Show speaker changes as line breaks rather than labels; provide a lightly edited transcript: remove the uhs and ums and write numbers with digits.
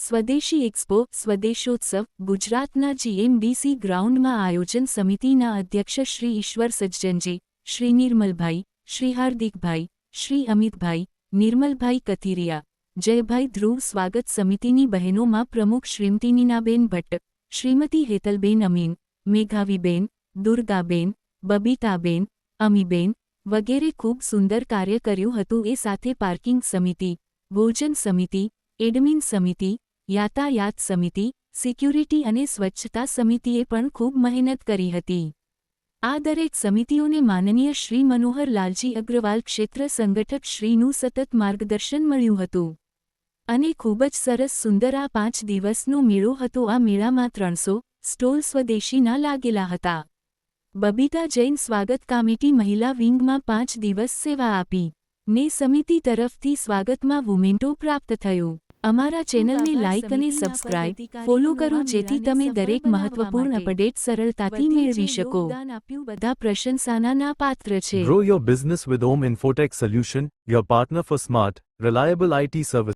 સ્વદેશી એક્સપો સ્વદેશોત્સવ ગુજરાતના જીએમડીસી ગ્રાઉન્ડમાં આયોજન સમિતિના અધ્યક્ષ શ્રી ઈશ્વર સજ્જનજી, શ્રી નિર્મલભાઈ, શ્રી હાર્દિકભાઈ, શ્રી અમિતભાઈ, નિર્મલભાઈ કથિરિયા, જયભાઈ ધ્રુવ સ્વાગત સમિતિની બહેનોમાં પ્રમુખ શ્રીમતી નીનાબેન ભટ્ટ, શ્રીમતી હેતલબેન અમીન, મેઘાવીબેન, દુર્ગાબેન, બબીતાબેન, અમીબેન વગેરે ખૂબ સુંદર કાર્ય કર્યું હતું. એ સાથે પાર્કિંગ સમિતિ, ભોજન સમિતિ, એડમિન સમિતિ, યાતાયાત સમિતિ, સિક્યુરિટી અને સ્વચ્છતા સમિતિએ પણ ખૂબ મહેનત કરી હતી. આ દરેક સમિતિઓને માનનીય શ્રી મનોહર લાલજી અગ્રવાલ ક્ષેત્ર સંગઠક શ્રીનું સતત માર્ગદર્શન મળ્યું હતું અને ખૂબ જ સરસ સુંદર આ 5 દિવસનો મેળો હતો. આ મેળામાં 300 સ્ટોલ સ્વદેશીના લાગેલા હતા. બબીતા જૈન સ્વાગત કમિટી મહિલા વિંગમાં 5 દિવસ સેવા આપી ને સમિતિ તરફથી સ્વાગતમાં વુમેન્ટો પ્રાપ્ત થયું. અમારા ચેનલને લાઇક અને સબસ્ક્રાઇબ ફોલો કરો જેથી તમે દરેક મહત્વપૂર્ણ અપડેટ સરળતાથી મેળવી શકો. બધા પ્રશંસાના પાત્ર છે.
Grow your business with Om Infotech Solution, your partner for smart, reliable IT service.